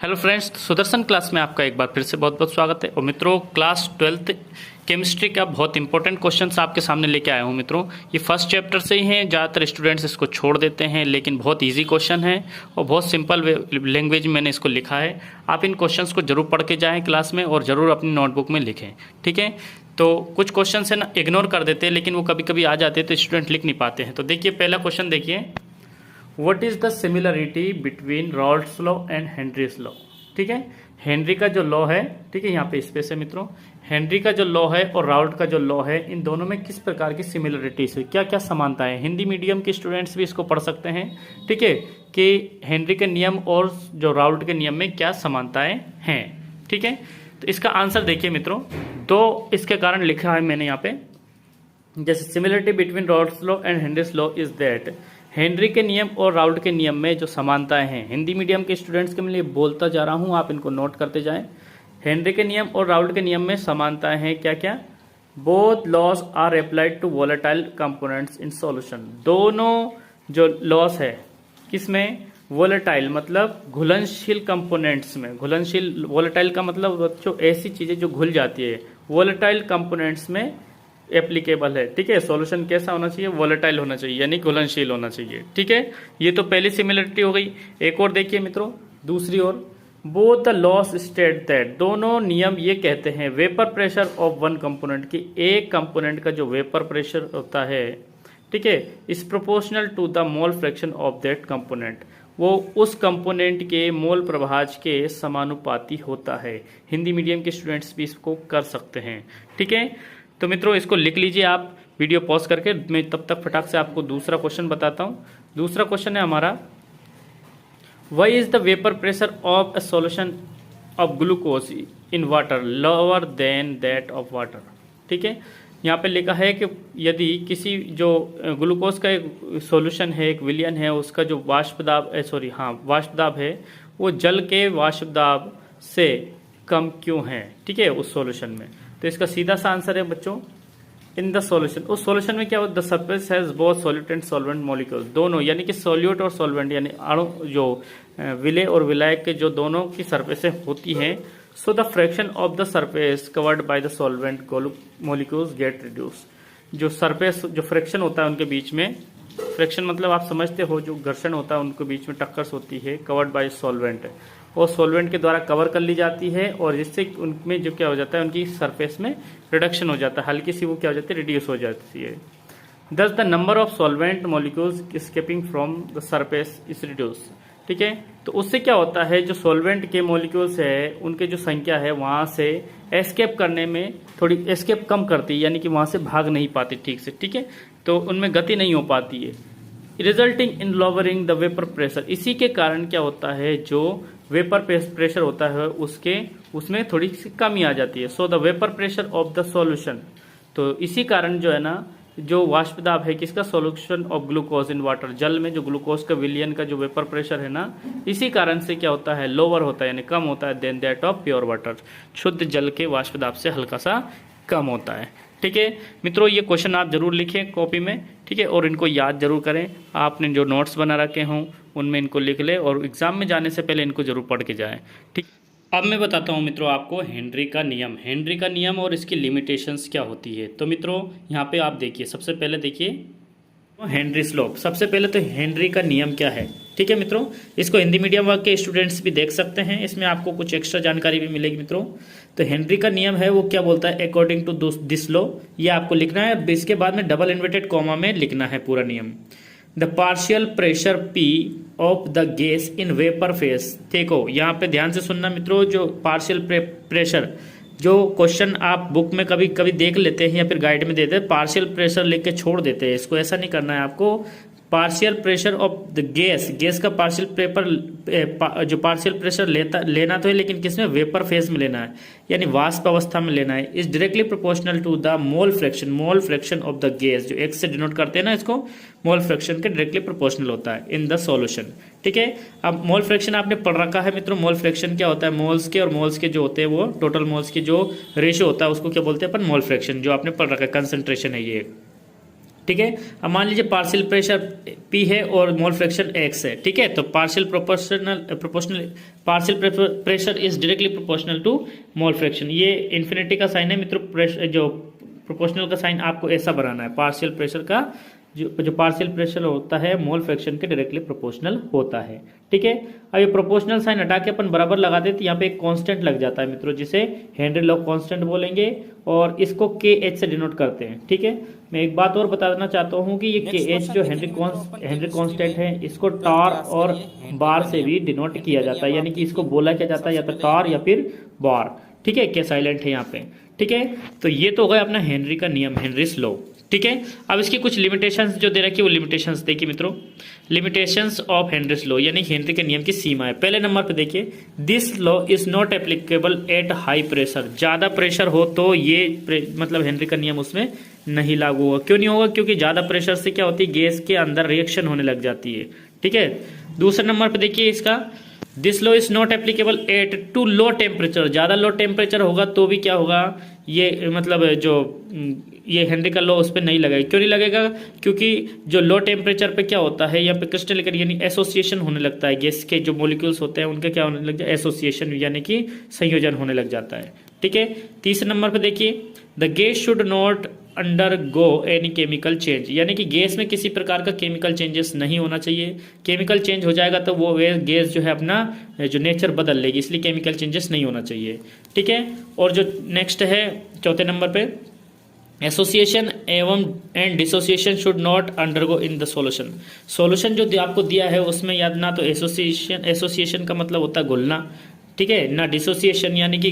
Hello friends, Sudarshan class में आपका एक बार फिर से बहुत बहुत स्वागत है। और मित्रों, क्लास 12th केमिस्ट्री का बहुत इंपॉर्टेंट क्वेश्चंस आपके सामने लेके आया हूँ। मित्रों, ये फर्स्ट चैप्टर से ही हैं। ज़्यादातर स्टूडेंट्स इसको छोड़ देते हैं, लेकिन बहुत इजी क्वेश्चन है और बहुत सिंपल लैंग्वेज में मैंने इसको लिखा है। आप इन क्वेश्चंस को जरूर पढ़ के जाएँ क्लास में और ज़रूर अपनी नोटबुक में लिखें, ठीक है। तो कुछ क्वेश्चन है ना, इग्नोर कर देते हैं, लेकिन वो कभी कभी आ जाते हैं तो स्टूडेंट लिख नहीं पाते हैं। तो देखिए, पहला क्वेश्चन देखिए, what is the similarity between Raoult's law and Henry's law. ठीक है, हेनरी का जो लॉ है, ठीक है, यहाँ पे स्पेस है मित्रों, हेनरी का जो लॉ है और राउल्ट का जो लॉ है, इन दोनों में किस प्रकार की सिमिलरिटीज है, क्या क्या समानताएं। हिंदी मीडियम के स्टूडेंट्स भी इसको पढ़ सकते हैं, ठीक है, कि हेनरी के नियम और जो राउल्ट के नियम में क्या समानताएं हैं, ठीक है। तो इसका आंसर देखिए मित्रों, दो इसके कारण लिखा है मैंने यहाँ पे, जैसे similarity between Raoult's law and Henry's law is that, Henry के नियम और राउल्ट के नियम में जो समानताएं हैं, हिंदी मीडियम के स्टूडेंट्स के लिए बोलता जा रहा हूं, आप इनको नोट करते जाएं। हेनरी के नियम और राउल्ट के नियम में समानताएं हैं क्या क्या। Both laws are applied to volatile components in solution. दोनों जो लॉस है किसमें, वोलेटाइल मतलब घुलनशील कंपोनेंट्स में। घुलनशील, वोलेटाइल का मतलब बच्चों ऐसी चीजें जो घुल जाती है, वोलेटाइल कंपोनेंट्स में एप्लीकेबल है, ठीक है। सॉल्यूशन कैसा होना चाहिए, वोलेटाइल होना चाहिए, यानी घुलनशील होना चाहिए, ठीक है। ये तो पहली सिमिलरिटी हो गई। एक और देखिए मित्रों, दूसरी ओर, both the laws state that, दोनों नियम ये कहते हैं, vapour pressure of one component की, एक कंपोनेंट का जो वेपर प्रेशर होता है, ठीक है, is proportional to the mole fraction of that component, वो उस कंपोनेंट के मोल प्रभाज के समानुपाती होता है। हिंदी मीडियम के स्टूडेंट्स भी इसको कर सकते हैं, ठीक है। तो मित्रों, इसको लिख लीजिए आप वीडियो पॉज करके। मैं तब तक फटाक से आपको दूसरा क्वेश्चन बताता हूं। दूसरा क्वेश्चन है हमारा, why is the vapour pressure of a solution of glucose in water lower than that of water. ठीक है, यहाँ पे लिखा है कि यदि किसी जो ग्लूकोज का एक सॉल्यूशन है, एक विलयन है, उसका जो वाष्प दाब वाष्प दाब है, वो जल के वाष्प दाब से कम क्यों है, ठीक है, उस सॉल्यूशन में। तो इसका सीधा सा आंसर है बच्चों, इन द सॉल्यूशन, उस सॉल्यूशन में क्या होता है, the surface has both solute and solvent molecule, दोनों यानी कि सॉल्यूट और सॉल्वेंट यानी अणु, जो विलय और विलायक के जो दोनों की सरफेसें होती हैं, so the fraction of the surface covered by the solvent molecules get reduce. जो सरफेस, जो फ्रैक्शन होता है उनके बीच में, फ्रैक्शन मतलब आप समझते हो, जो घर्षण होता है उनके बीच में टक्कर होती है, कवर्ड बाय सॉल्वेंट, और सॉल्वेंट के द्वारा कवर कर ली जाती है, और जिससे उनमें जो क्या हो जाता है, उनकी सरफेस में रिडक्शन हो जाता है, हल्की सी वो क्या हो जाती है, रिड्यूस हो जाती है। दस the number of solvent molecules escaping from the surface is reduce. ठीक है, तो उससे क्या होता है, जो सॉल्वेंट के मॉलिक्यूल्स है उनके जो संख्या है वहां से एस्केप करने में थोड़ी एस्केप कम करती है, यानी कि वहां से भाग नहीं पाती ठीक से, ठीक है, तो उनमें गति नहीं हो पाती है, resulting in lowering the vapour pressure. इसी के कारण क्या होता है, जो वेपर प्रेशर होता है उसमें थोड़ी सी कमी आ जाती है। So the vapour pressure of the solution, तो इसी कारण जो है ना, जो वाष्प दाब है किसका, solution of glucose in water, जल में जो ग्लूकोज का विलयन का जो वेपर प्रेशर है ना, इसी कारण से क्या होता है, लोअर होता है, यानी कम होता है, then that of pure water, शुद्ध जल के वाष्प दाब से हल्का सा कम होता है। ठीक है मित्रों, ये क्वेश्चन आप जरूर लिखें कॉपी में, ठीक है, और इनको याद जरूर करें। आपने जो नोट्स बना रखे हों उनमें इनको लिख ले, और एग्जाम में जाने से पहले इनको जरूर पढ़ के जाएं, ठीक। अब मैं बताता हूँ मित्रों आपको हेनरी का नियम, हेनरी का नियम और इसकी लिमिटेशंस क्या होती है। तो मित्रों, यहाँ पे आप देखिए, सबसे पहले देखिए हेनरीज लॉ। सबसे पहले तो हेनरी का नियम क्या है, ठीक है मित्रों, इसको हिंदी मीडियम वर्ग के स्टूडेंट्स भी देख सकते हैं, इसमें आपको कुछ एक्स्ट्रा जानकारी भी मिलेगी मित्रों। तो हेनरी का नियम है वो क्या बोलता है, अकॉर्डिंग टू दिस लॉ, ये आपको लिखना है, इसके बाद में डबल इन्वर्टेड कॉमा में लिखना है पूरा नियम। The partial pressure P of the gas in vapour phase. देखो यहाँ पे ध्यान से सुनना मित्रों, जो पार्शियल प्रेशर, जो क्वेश्चन आप बुक में कभी कभी देख लेते हैं या फिर गाइड में देते हैं, पार्शियल प्रेशर लिख के छोड़ देते हैं, इसको ऐसा नहीं करना है आपको। Partial pressure of the gas का पार्शियल जो पार्शियल प्रेशर लेना तो है, लेकिन किसमें, वेपर फेज में लेना है, यानी वाष्प अवस्था में लेना है। Is directly proportional to the mole fraction of the gas, जो एक्स से डिनोट करते हैं ना इसको, मोल फ्रैक्शन के डायरेक्टली प्रोपोर्शनल होता है इन द सॉल्यूशन, ठीक है। अब मोल फ्रैक्शन आपने पढ़ रखा है मित्रों, मोल फ्रैक्शन क्या होता है, मोल्स के और मोल्स के जो होते हैं, वो टोटल मोल्स की जो रेशियो होता है उसको क्या बोलते हैं अपन, मोल फ्रैक्शन, जो आपने पढ़ रखा है, कंसंट्रेशन है ये, ठीक है। अब मान लीजिए पार्शियल प्रेशर P है और मोल फ्रैक्शन X है, ठीक है। तो partial pressure is directly proportional to mole fraction. ये इन्फिनिटी का साइन है मित्रों, जो प्रोपोर्शनल का साइन आपको ऐसा बनाना है। पार्शियल प्रेशर का जो पार्शियल प्रेशर होता है मोल फ्रैक्शन के डायरेक्टली प्रोपोर्शनल होता है, ठीक है। अब ये प्रोपोर्शनल साइन हटा के अपन बराबर लगा देते, यहाँ पे एक कांस्टेंट लग जाता है मित्रों, जिसे हेनरी लॉ कांस्टेंट बोलेंगे और इसको KH से डिनोट करते हैं, ठीक है। मैं एक बात और बता देना चाहता हूँ कि ये KH जो हेनरी कांस्टेंट है, इसको टार और बार से भी डिनोट किया जाता है, यानी कि इसको बोला क्या जाता है या तो टार या फिर बार, ठीक है। क्या साइलेंट है यहाँ पे, ठीक है। तो ये तो हो गया अपना हेनरी का नियम, हेनरीज लॉ, ठीक है। अब इसकी कुछ लिमिटेशंस जो दे रखी है वो लिमिटेशंस देखिए मित्रों, लिमिटेशंस ऑफ हेनरीज लॉ यानी हेनरी के नियम की सीमा है। पहले नंबर पे देखिए, this law is not applicable at high pressure. ज्यादा प्रेशर हो तो ये मतलब हेनरी का नियम उसमें नहीं लागू होगा। क्यों नहीं होगा? क्योंकि ज्यादा प्रेशर से क्या होती है, गैस के अंदर रिएक्शन होने लग जाती है, ठीक है। दूसरे नंबर पे देखिए इसका, this law is not applicable at too low temperature. ज्यादा लो टेम्परेचर होगा तो भी क्या होगा, ये मतलब जो ये हेनरी का लॉ उस पर नहीं लगेगा। क्यों नहीं लगेगा? क्योंकि जो लो टेम्परेचर पे क्या होता है, यहाँ पे क्रिस्टल यानी एसोसिएशन होने लगता है, गैस के जो मॉलिक्यूल्स होते हैं उनके क्या होने लग जाता है, एसोसिएशन यानी कि संयोजन होने लग जाता है, ठीक है। तीसरे नंबर पे देखिए, the gas should not undergo any chemical change, यानी कि गैस में किसी प्रकार का केमिकल चेंजेस नहीं होना चाहिए। केमिकल चेंज हो जाएगा तो वो गैस जो है अपना जो नेचर बदल लेगी, इसलिए केमिकल चेंजेस नहीं होना चाहिए, ठीक है। और जो नेक्स्ट है चौथे नंबर पे, एसोसिएशन एवं and dissociation should not undergo in the solution. Solution जो आपको दिया है उसमें याद ना तो एसोसिएशन का मतलब होता है घुलना, ठीक है ना। डिसोसिएशन यानी कि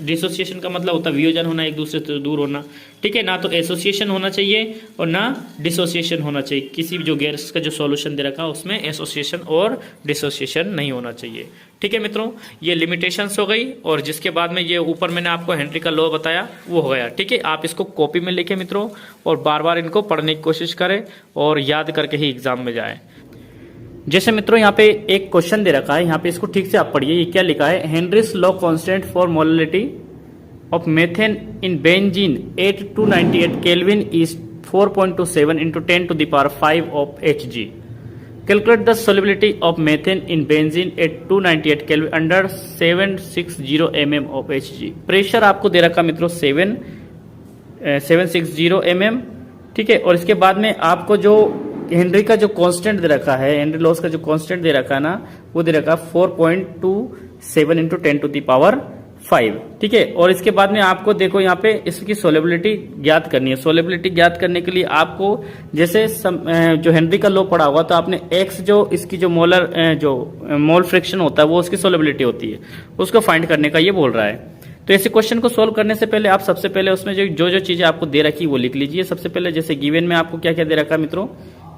डिसोसिएशन का मतलब होता है वियोजन होना, एक दूसरे से दूर होना, ठीक है ना। तो एसोसिएशन होना चाहिए और ना डिसोसिएशन होना चाहिए। किसी भी जो गैस का जो सॉल्यूशन दे रखा है उसमें एसोसिएशन और डिसोसिएशन नहीं होना चाहिए, ठीक है मित्रों। ये लिमिटेशंस हो गई और जिसके बाद में ये ऊपर मैंने आपको हेनरी का लॉ बताया वो हो गया, ठीक है। आप इसको कॉपी में लिखें मित्रों और बार बार इनको पढ़ने की कोशिश करें और याद करके ही एग्जाम में जाएं। जैसे मित्रों यहाँ पे एक क्वेश्चन दे रखा है, यहाँ पे इसको ठीक से आप पढ़िए। ये क्या लिखा है, Henry's law constant for molarity of methane in benzene 8298 kelvin is 4.27 into 10 to the power 5 of Hg. Calculate the solubility of methane in benzene at 298 Kelvin under 760 mm of Hg. Pressure आपको दे रखा मित्रों 760 mm, ठीक है। और इसके बाद में आपको जो हेनरी का जो कांस्टेंट दे रखा है, हेनरी लॉस का जो कांस्टेंट दे रखा है ना, वो दे रखा 4.27 into 10 to the power 5, ठीक है। और इसके बाद में आपको देखो यहाँ पे इसकी सोलेबिलिटी ज्ञात करनी है। सोलेबिलिटी ज्ञात करने के लिए आपको जैसे जो हेनरी का लॉ पढ़ा हुआ तो आपने एक्स जो इसकी जो मोल फ्रिक्शन होता है वो उसकी सोलेबिलिटी होती है, उसको फाइंड करने का ये बोल रहा है। तो ऐसे क्वेश्चन को सोल्व करने से पहले आप सबसे पहले उसमें जो चीजें आपको दे रखी वो लिख लीजिए। सबसे पहले जैसे गिवन में आपको क्या क्या दे रखा है मित्रों,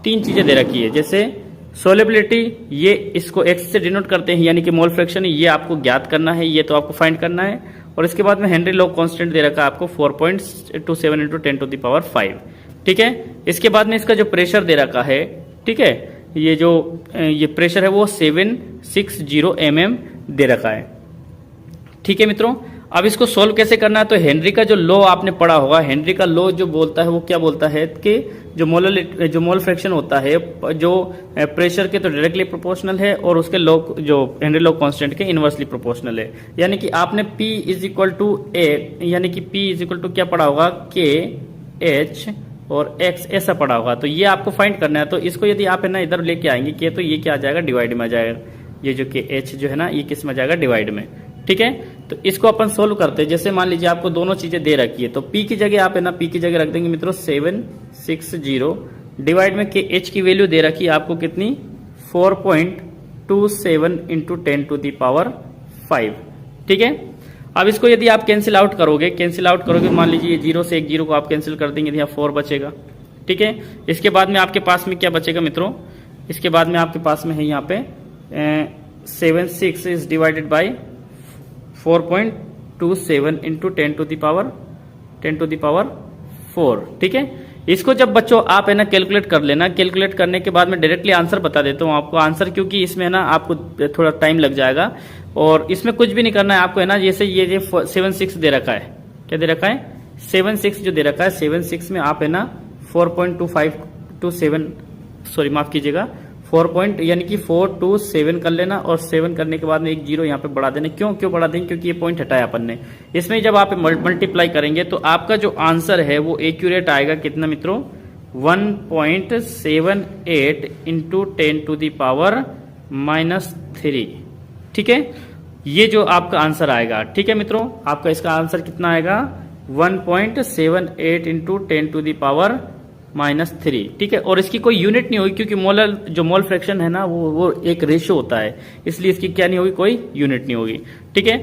3 चीजें दे रखी है। जैसे सोलेबिलिटी, ये इसको एक्स से डिनोट करते हैं यानी कि मोल फ्रैक्शन, ये आपको ज्ञात करना है, ये तो आपको फाइंड करना है। और इसके बाद में हेनरी लॉ कांस्टेंट दे रखा है आपको 4.27 into 10 to the power 5, ठीक है। इसके बाद में इसका जो प्रेशर दे रखा है, ठीक है, ये प्रेशर है वो 760 mm दे रखा है, ठीक है मित्रों। अब इसको सोल्व कैसे करना है, तो हेनरी का जो लॉ आपने पढ़ा होगा, हेनरी का लॉ जो बोलता है वो क्या बोलता है कि जो मोल फ्रैक्शन होता है जो प्रेशर के तो डायरेक्टली प्रोपोर्शनल है और उसके लॉ जो हेनरी लॉ कांस्टेंट के इनवर्सली प्रोपोर्शनल है। यानी कि आपने P इज इक्वल टू ए, यानी कि P इज इक्वल टू क्या पढ़ा होगा, KH और X ऐसा पढ़ा होगा। तो ये आपको फाइंड करना है। तो इसको यदि आप है ना इधर लेके आएंगे के, तो ये क्या आ जाएगा, डिवाइड में आ जाएगा। ये जो KH जो है ना ये किस में जाएगा, डिवाइड में, ठीक है। तो इसको अपन सोल्व करते हैं। जैसे मान लीजिए आपको दोनों चीजें दे रखी है, तो P की जगह आप है ना P की जगह रख देंगे मित्रों 760 डिवाइड में KH की वैल्यू दे रखी है आपको कितनी, 4.27 into 10 to the power 5, ठीक है। अब इसको यदि आप कैंसिल आउट करोगे, मान लीजिए ये 0 से एक 0 को आप कैंसिल कर देंगे तो यहाँ 4 बचेगा, ठीक है। इसके बाद में आपके पास में क्या बचेगा मित्रों, इसके बाद में आपके पास में है यहाँ पे 76 is divided by 4.27 into 10 to the power 4, ठीक है। इसको जब बच्चों आप है ना कैलकुलेट कर लेना, कैलकुलेट करने के बाद में डायरेक्टली आंसर बता देता हूँ आपको आंसर, क्योंकि इसमें है ना आपको थोड़ा टाइम लग जाएगा और इसमें कुछ भी नहीं करना है आपको है ना। जैसे ये 76 दे रखा है, क्या दे रखा है, 76 जो दे रखा है, 76 में आप है ना 4.2527 सॉरी माफ कीजिएगा 4 यानी कि 4 to 7 कर लेना और 7 करने के बाद में एक जीरो यहाँ पे बढ़ा देना। क्यों बढ़ा देंगे? क्योंकि ये पॉइंट हटाया अपन ने। इसमें जब आप मल्टीप्लाई करेंगे तो आपका जो आंसर है वो एक्यूरेट आएगा कितना मित्रों? 1.78 इंटू 10⁻³ ठीक है, ये जो आपका आंसर आएगा। ठीक है मित्रों, आपका इसका आंसर कितना आएगा? 1.78 इंटू 10⁻³ ठीक है। और इसकी कोई यूनिट नहीं होगी क्योंकि मोल फ्रैक्शन है ना वो एक रेशियो होता है, इसलिए इसकी क्या नहीं होगी, कोई यूनिट नहीं होगी। ठीक है।